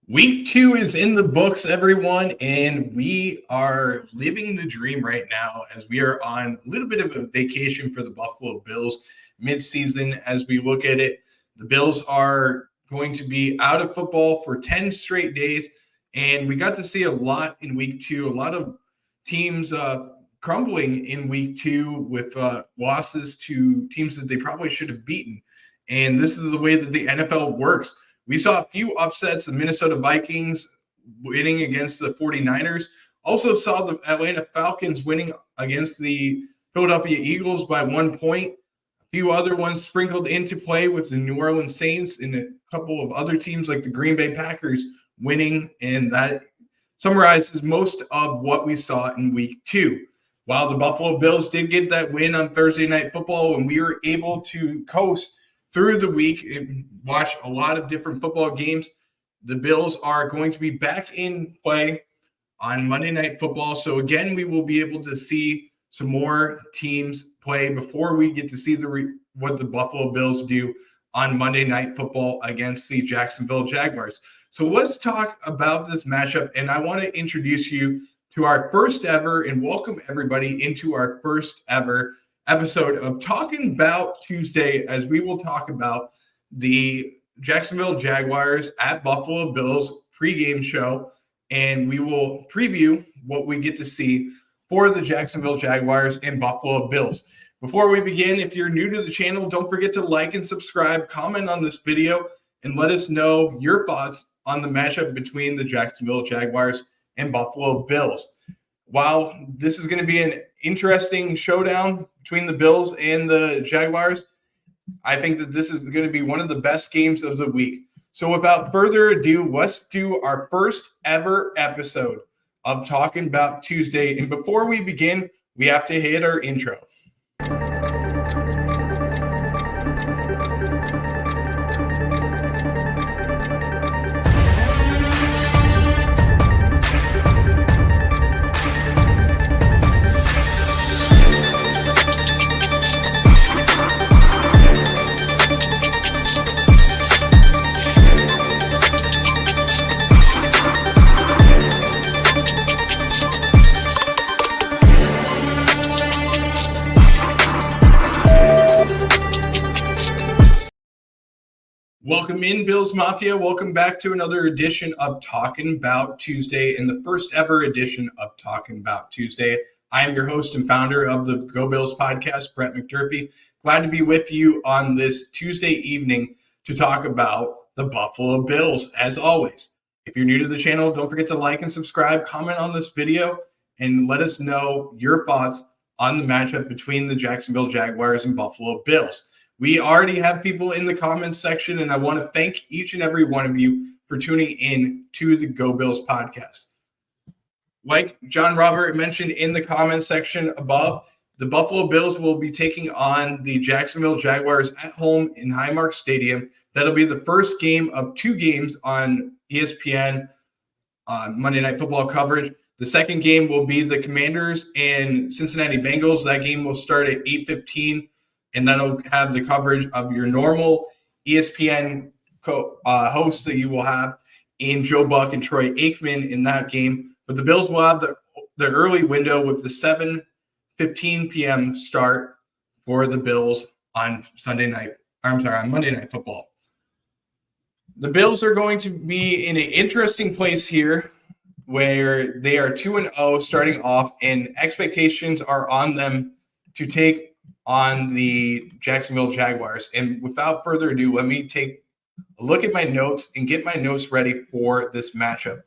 Week 2 is in the books, everyone, and we are living the dream right now as we are on a little bit of a vacation for the Buffalo Bills midseason. As we look at it, the Bills are going to be out of football for 10 straight days, and we got to see a lot in Week 2, a lot of teams crumbling in Week 2 with losses to teams that they probably should have beaten. And this is the way that the NFL works. We saw a few upsets, the Minnesota Vikings winning against the 49ers. Also saw the Atlanta Falcons winning against the Philadelphia Eagles by 1 point. A few other ones sprinkled into play with the New Orleans Saints and a couple of other teams like the Green Bay Packers winning. And that summarizes most of what we saw in Week 2. While the Buffalo Bills did get that win on Thursday Night Football and we were able to coast through the week and watch a lot of different football games, the Bills are going to be back in play on Monday Night Football. So again, we will be able to see some more teams play before we get to see what the Buffalo Bills do on Monday Night Football against the Jacksonville Jaguars. So let's talk about this matchup, and I want to introduce you to our first ever and welcome everybody into our first ever episode of Talkin Bout Tuesday, as we will talk about the Jacksonville Jaguars at Buffalo Bills pregame show, and we will preview what we get to see for the Jacksonville Jaguars and Buffalo Bills. Before we begin, if you're new to the channel, don't forget to like and subscribe, comment on this video, and let us know your thoughts on the matchup between the Jacksonville Jaguars and Buffalo Bills. While this is going to be an interesting showdown between the Bills and the Jaguars, I think that this is going to be one of the best games of the week. So without further ado, let's do our first ever episode of Talkin Bout Tuesday. And before we begin, we have to hit our intro. Welcome in, Bills Mafia. Welcome back to another edition of Talkin Bout Tuesday and the first ever edition of Talkin Bout Tuesday. I am your host and founder of the Go Bills podcast, Brett McDurphy. Glad to be with you on this Tuesday evening to talk about the Buffalo Bills, as always. If you're new to the channel, don't forget to like and subscribe, comment on this video, and let us know your thoughts on the matchup between the Jacksonville Jaguars and Buffalo Bills. We already have people in the comments section, and I want to thank each and every one of you for tuning in to the Go Bills podcast. Like John Robert mentioned in the comments section above, the Buffalo Bills will be taking on the Jacksonville Jaguars at home in HighMark Stadium. That'll be the first game of 2 games on ESPN Monday Night Football coverage. The second game will be the Commanders and Cincinnati Bengals. That game will start at 8:15. And that'll have the coverage of your normal ESPN host that you will have in Joe Buck and Troy Aikman in that game. But the Bills will have the early window with the 7:15 p.m. start for the Bills on Monday Night Football. The Bills are going to be in an interesting place here where they are 2-0 starting off, and expectations are on them to take on the Jacksonville Jaguars. And without further ado, let me take a look at my notes and get my notes ready for this matchup.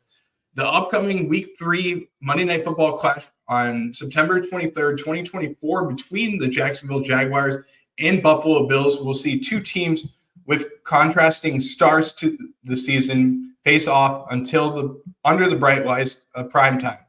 The upcoming Week 3 Monday Night Football clash on September 23rd, 2024 between the Jacksonville Jaguars and Buffalo Bills will see 2 teams with contrasting starts to the season face off until under the bright lights of prime time.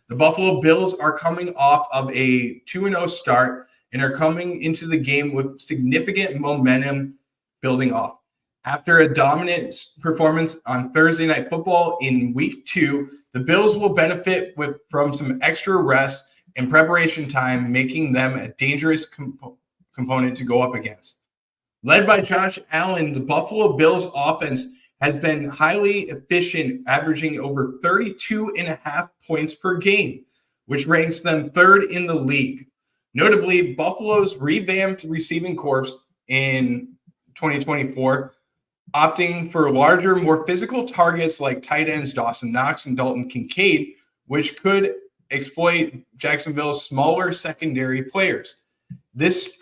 The Buffalo Bills are coming off of a 2-0 start and are coming into the game with significant momentum building off. After a dominant performance on Thursday Night Football in Week 2, the Bills will benefit from some extra rest and preparation time, making them a dangerous component to go up against. Led by Josh Allen, the Buffalo Bills offense has been highly efficient, averaging over 32.5 points per game, which ranks them third in the league. Notably, Buffalo's revamped receiving corps in 2024, opting for larger, more physical targets like tight ends Dawson Knox and Dalton Kincaid, which could exploit Jacksonville's smaller secondary players. This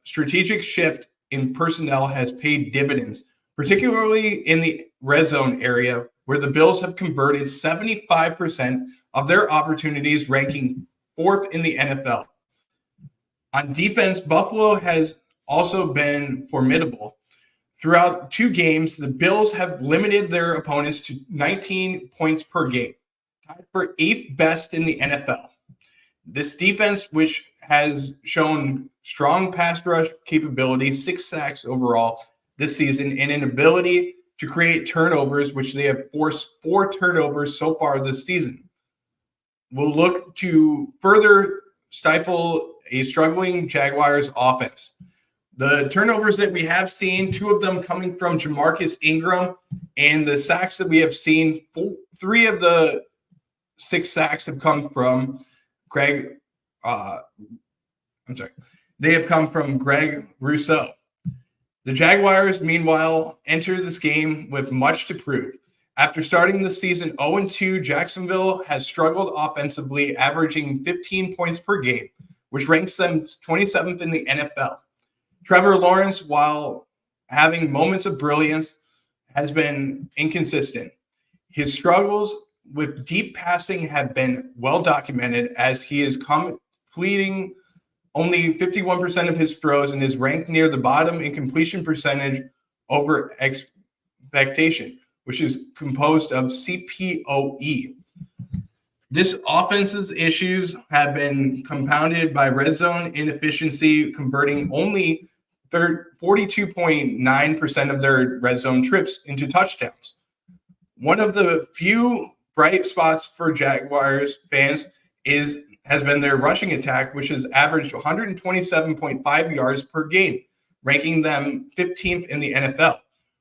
strategic shift in personnel has paid dividends, particularly in the red zone area, where the Bills have converted 75% of their opportunities, ranking fourth in the NFL. On defense, Buffalo has also been formidable. Throughout 2 games, the Bills have limited their opponents to 19 points per game, tied for 8th best in the NFL. This defense, which has shown strong pass rush capability, 6 sacks overall this season, and an ability to create turnovers, which they have forced 4 turnovers so far this season, will look to further stifle a struggling Jaguars offense. The turnovers that we have seen, 2 of them coming from Jamarcus Ingram, and the sacks that we have seen, 3 of the 6 sacks have come from Greg Rousseau. The Jaguars, meanwhile, enter this game with much to prove. After starting the season 0-2, Jacksonville has struggled offensively, averaging 15 points per game, which ranks them 27th in the NFL. Trevor Lawrence, while having moments of brilliance, has been inconsistent. His struggles with deep passing have been well documented, as he is completing only 51% of his throws and is ranked near the bottom in completion percentage over expectation, which is composed of CPOE. This offense's issues have been compounded by red zone inefficiency, converting only 42.9% of their red zone trips into touchdowns. One of the few bright spots for Jaguars fans has been their rushing attack, which has averaged 127.5 yards per game, ranking them 15th in the NFL.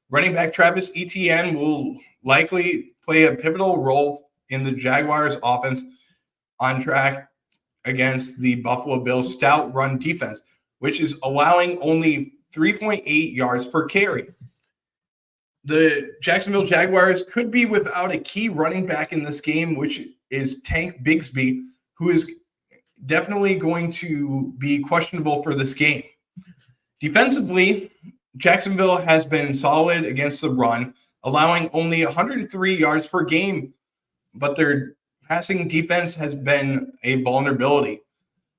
Running back Travis Etienne will likely play a pivotal role in the Jaguars' offense, on track against the Buffalo Bills' stout run defense, which is allowing only 3.8 yards per carry. The Jacksonville Jaguars could be without a key running back in this game, which is Tank Bigsby, who is definitely going to be questionable for this game. Defensively, Jacksonville has been solid against the run, allowing only 103 yards per game, but their passing defense has been a vulnerability.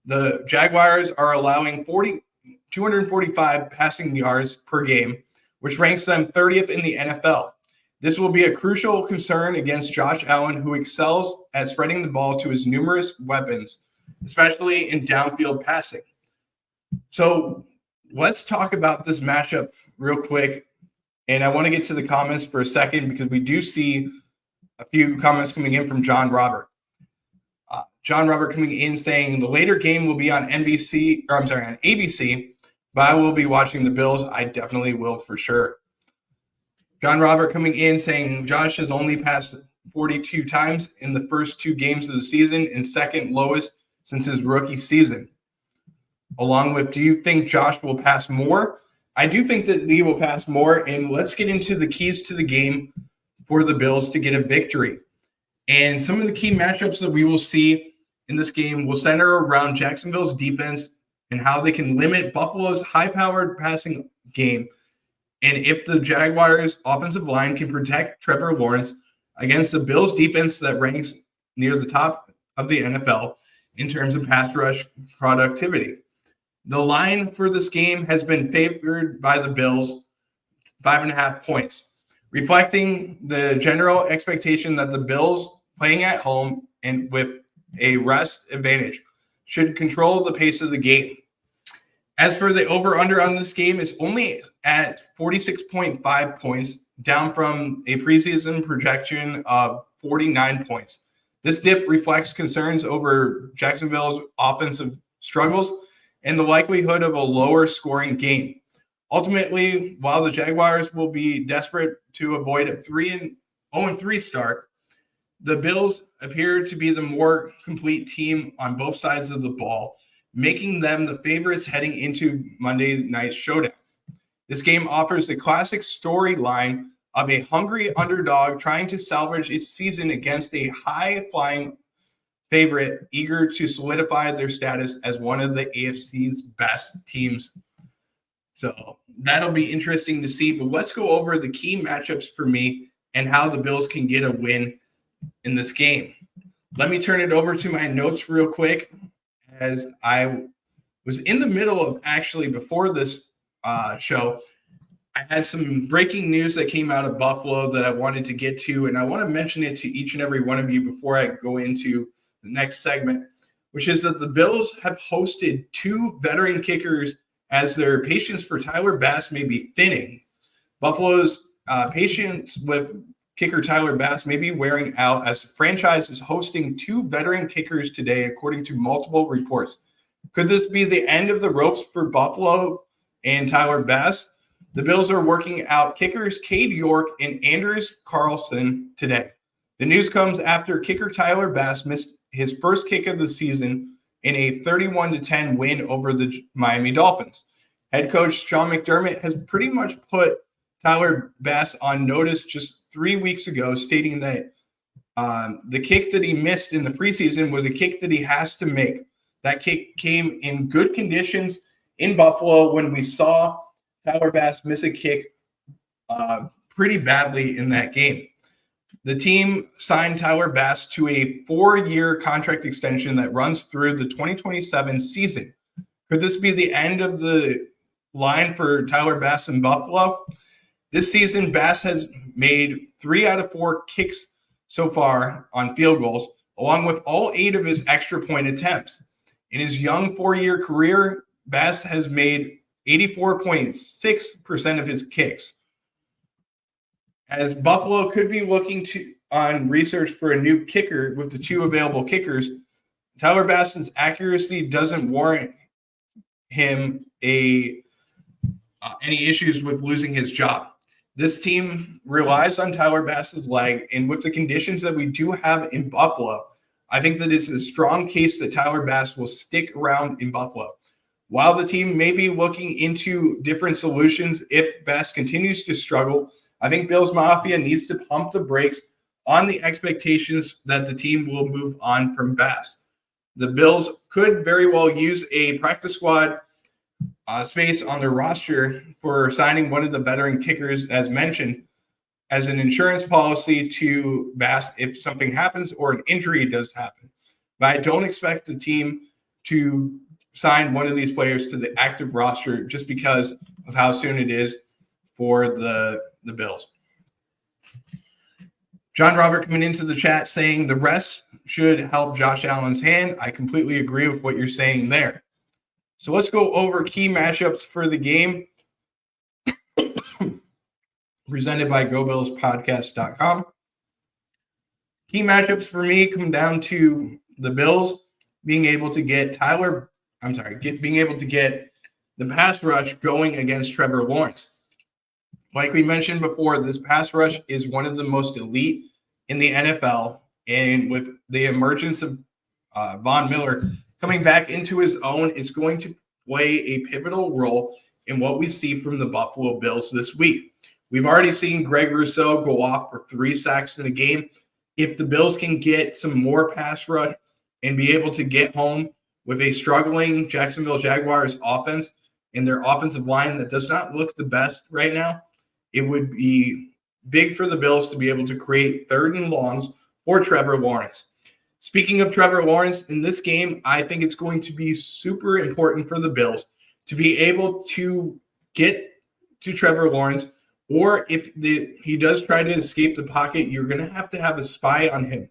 The Jaguars are allowing 245 passing yards per game, which ranks them 30th in the NFL. This will be a crucial concern against Josh Allen, who excels at spreading the ball to his numerous weapons, especially in downfield passing. So let's talk about this matchup real quick. And I want to get to the comments for a second, because we do see a few comments coming in from John Robert. John Robert coming in saying the later game will be on ABC, but I will be watching the Bills. I definitely will for sure. John Robert coming in saying Josh has only passed 42 times in the first 2 games of the season, and second lowest since his rookie season. Along with, do you think Josh will pass more? I do think that he will pass more, and let's get into the keys to the game for the Bills to get a victory. And some of the key matchups that we will see in this game will center around Jacksonville's defense and how they can limit Buffalo's high-powered passing game, and if the Jaguars' offensive line can protect Trevor Lawrence against the Bills' defense that ranks near the top of the NFL in terms of pass rush productivity. The line for this game has been favored by the Bills, 5.5 points, reflecting the general expectation that the Bills, playing at home and with a rest advantage, should control the pace of the game. As for the over-under on this game, it's only at 46.5 points, down from a preseason projection of 49 points. This dip reflects concerns over Jacksonville's offensive struggles and the likelihood of a lower scoring game. Ultimately, while the Jaguars will be desperate to avoid a 0-3 start, the Bills appear to be the more complete team on both sides of the ball, making them the favorites heading into Monday night's showdown. This game offers the classic storyline of a hungry underdog trying to salvage its season against a high-flying favorite eager to solidify their status as one of the AFC's best teams. So that'll be interesting to see. But let's go over the key matchups for me and how the Bills can get a win in this game. Let me turn it over to my notes real quick, as I was in the middle of actually before this show. I had some breaking news that came out of Buffalo that I wanted to get to, and I want to mention it to each and every one of you before I go into the next segment, which is that the Bills have hosted 2 veteran kickers as their patience for Tyler Bass may be thinning. Buffalo's patience with kicker Tyler Bass may be wearing out as the franchise is hosting 2 veteran kickers today, according to multiple reports. Could this be the end of the ropes for Buffalo and Tyler Bass? The Bills are working out kickers Cade York and Anders Carlson today. The news comes after kicker Tyler Bass missed his first kick of the season in a 31-10 win over the Miami Dolphins. Head coach Sean McDermott has pretty much put Tyler Bass on notice just 3 weeks ago, stating that the kick that he missed in the preseason was a kick that he has to make. That kick came in good conditions in Buffalo when we saw Tyler Bass miss a kick pretty badly in that game. The team signed Tyler Bass to a 4-year contract extension that runs through the 2027 season. Could this be the end of the line for Tyler Bass in Buffalo? This season, Bass has made 3 out of 4 kicks so far on field goals, along with all 8 of his extra point attempts. In his young 4-year career, Bass has made 84.6% of his kicks. As Buffalo could be looking on research for a new kicker with the 2 available kickers, Tyler Bass's accuracy doesn't warrant him any issues with losing his job. This team relies on Tyler Bass's leg, and with the conditions that we do have in Buffalo, I think that it's a strong case that Tyler Bass will stick around in Buffalo. While the team may be looking into different solutions if Bass continues to struggle, I think Bills Mafia needs to pump the brakes on the expectations that the team will move on from Bass. The Bills could very well use a practice squad space on their roster for signing one of the veteran kickers, as mentioned, as an insurance policy to Bass if something happens or an injury does happen. But I don't expect the team to sign one of these players to the active roster just because of how soon it is for the Bills. John Robert coming into the chat saying the rest should help Josh Allen's hand. I completely agree with what you're saying there. So let's go over key matchups for the game presented by GoBillsPodcast.com. Key matchups for me come down to the Bills being able to get being able to get the pass rush going against Trevor Lawrence. Like we mentioned before, this pass rush is one of the most elite in the NFL, and with the emergence of Von Miller coming back into his own, it's going to play a pivotal role in what we see from the Buffalo Bills this week. We've already seen Greg Rousseau go off for 3 sacks in a game. If the Bills can get some more pass rush and be able to get home with a struggling Jacksonville Jaguars offense and their offensive line that does not look the best right now, it would be big for the Bills to be able to create 3rd and longs for Trevor Lawrence. Speaking of Trevor Lawrence, in this game, I think it's going to be super important for the Bills to be able to get to Trevor Lawrence, or if he does try to escape the pocket, you're going to have a spy on him.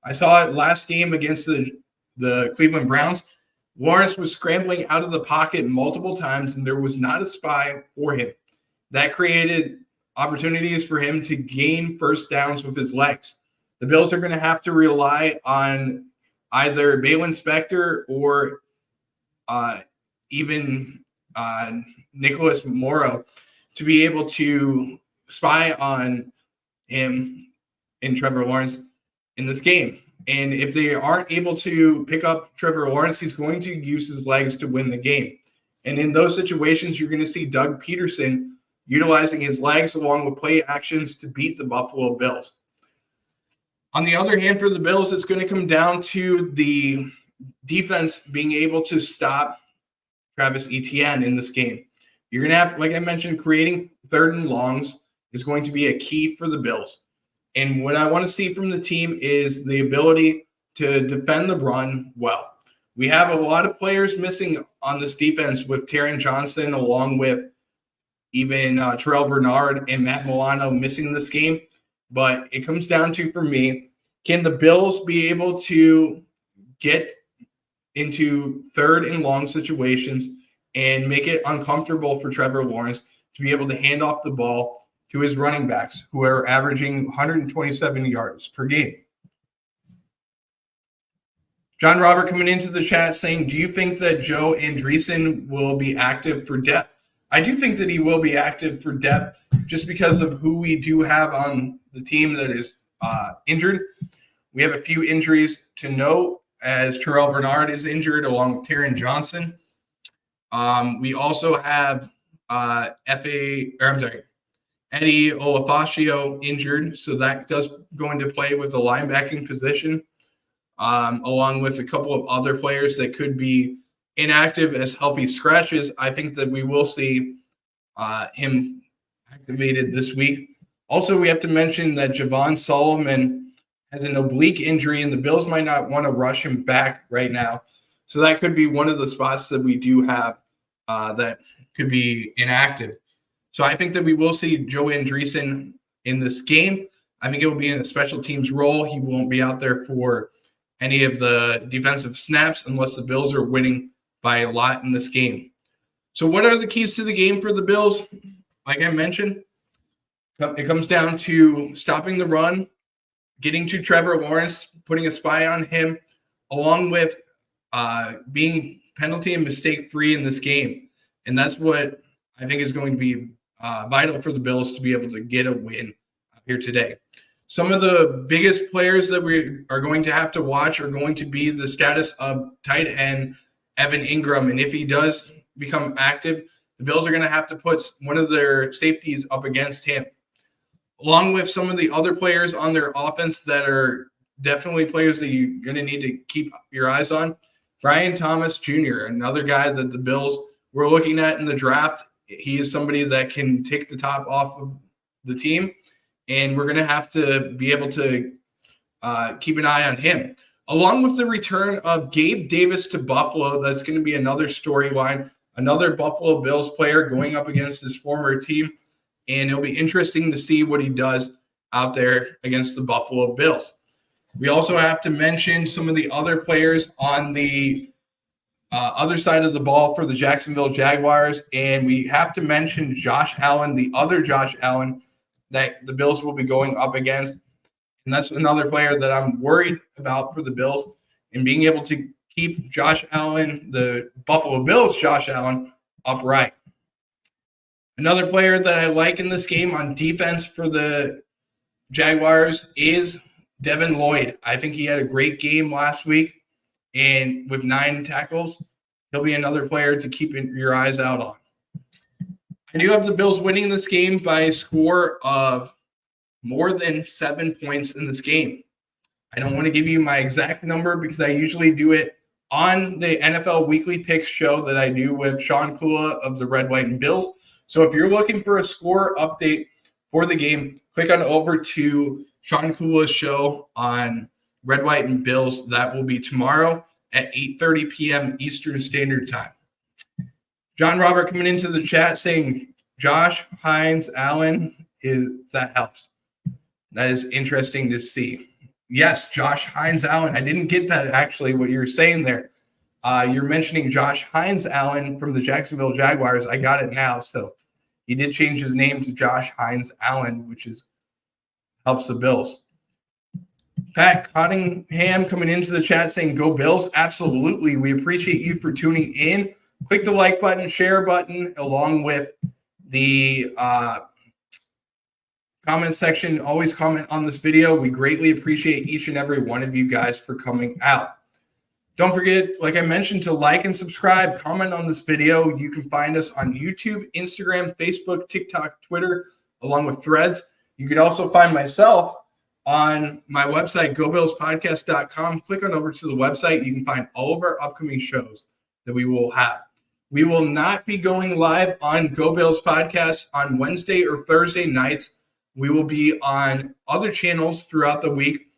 I saw it last game against the Cleveland Browns. Lawrence was scrambling out of the pocket multiple times, and there was not a spy for him. That created opportunities for him to gain first downs with his legs. The Bills are going to have to rely on either Balin Spector or even Nicholas Morrow to be able to spy on him and Trevor Lawrence in this game. And if they aren't able to pick up Trevor Lawrence, he's going to use his legs to win the game. And in those situations, you're going to see Doug Peterson utilizing his legs along with play actions to beat the Buffalo Bills. On the other hand, for the Bills, it's going to come down to the defense being able to stop Travis Etienne in this game. You're going to have, like I mentioned, creating third and longs is going to be a key for the Bills. And what I want to see from the team is the ability to defend the run well. We have a lot of players missing on this defense with Taron Johnson, along with even Terrell Bernard and Matt Milano missing this game. But it comes down to, for me, can the Bills be able to get into third and long situations and make it uncomfortable for Trevor Lawrence to be able to hand off the ball to his running backs, who are averaging 127 yards per game? John Robert coming into the chat saying, do you think that Joe Andreessen will be active for depth? I do think that he will be active for depth just because of who we do have on the team that is injured. We have a few injuries to note, as Terrell Bernard is injured along with Taron Johnson. We also have Eddie Olafascio injured, so that does go into play with the linebacking position, along with a couple of other players that could be inactive as healthy scratches. I think that we will see him activated this week. Also, we have to mention that Javon Solomon has an oblique injury, and the Bills might not want to rush him back right now. So that could be one of the spots that we do have that could be inactive. So I think that we will see Joe Andreessen in this game. I think it will be in a special teams role. He won't be out there for any of the defensive snaps unless the Bills are winning by a lot in this game. So what are the keys to the game for the Bills? Like I mentioned, it comes down to stopping the run, getting to Trevor Lawrence, putting a spy on him, along with being penalty and mistake free in this game. And that's what I think is going to be vital for the Bills to be able to get a win here today. Some of the biggest players that we are going to have to watch are going to be the status of tight end Evan Ingram. And if he does become active, the Bills are going to have to put one of their safeties up against him, along with some of the other players on their offense that are definitely players that you're going to need to keep your eyes on. Brian Thomas Jr., another guy that the Bills were looking at in the draft. He is somebody that can take the top off of the team, and we're going to have to be able to keep an eye on him. Along with the return of Gabe Davis to Buffalo, that's going to be another storyline, another Buffalo Bills player going up against his former team, and it'll be interesting to see what he does out there against the Buffalo Bills. We also have to mention some of the other players on the other side of the ball for the Jacksonville Jaguars, and we have to mention Josh Allen, the other Josh Allen that the Bills will be going up against. And that's another player that I'm worried about for the Bills, and being able to keep Josh Allen, the Buffalo Bills Josh Allen, upright. Another player that I like in this game on defense for the Jaguars is Devin Lloyd. I think he had a great game last week, and with 9 tackles, he'll be another player to keep your eyes out on. I do have the Bills winning this game by a score of more than 7 points in this game. I don't want to give you my exact number because I usually do it on the NFL Weekly Picks show that I do with Sean Kula of the Red, White, and Bills. So if you're looking for a score update for the game, click on over to Sean Kula's show on Red, White, and Bills. That will be tomorrow at 8:30 p.m. Eastern Standard Time. John Robert coming into the chat saying Josh Hines Allen, that helps. That is interesting to see. Yes, Josh Hines Allen. I didn't get that actually, what you're saying there. You're mentioning Josh Hines Allen from the Jacksonville Jaguars. I got it now. So he did change his name to Josh Hines Allen, which helps the Bills. Pat Cottingham coming into the chat saying, go Bills. Absolutely. We appreciate you for tuning in. click the like button, share button, along with the comment section. Always comment on this video. We greatly appreciate each and every one of you guys for coming out. Don't forget, like I mentioned, to like and subscribe, comment on this video. You can find us on YouTube, Instagram, Facebook, TikTok, Twitter, along with Threads. You can also find myself on my website, gobillspodcast.com. Click on over to the website. You can find all of our upcoming shows that we will have. We will not be going live on Go Bills Podcast on Wednesday or Thursday nights. We will be on other channels throughout the week.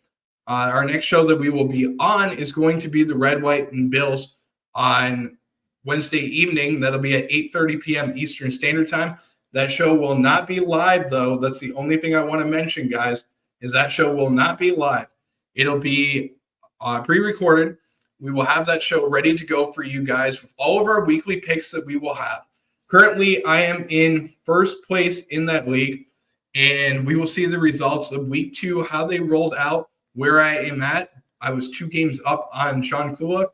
Our next show that we will be on is going to be the Red, White, and Bills on Wednesday evening. That'll be at 8:30 p.m. Eastern Standard Time. That show will not be live, though. That's the only thing I want to mention, guys, is that show will not be live. It'll be pre-recorded. We will have that show ready to go for you guys with all of our weekly picks that we will have. Currently, I am in first place in that league, and we will see the results of week 2, how they rolled out, where I am at. I was 2 games up on Sean Kula,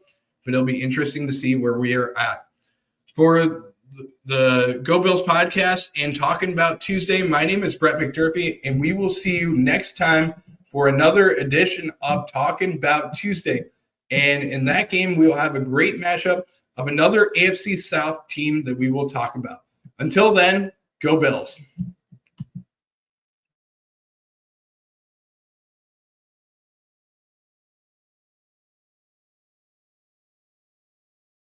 but it'll be interesting to see where we are at. For the Go Bills podcast and Talkin Bout Tuesday, my name is Brett McDurphy, and we will see you next time for another edition of Talkin Bout Tuesday. And in that game, we will have a great matchup of another AFC South team that we will talk about. Until then, Go Bills.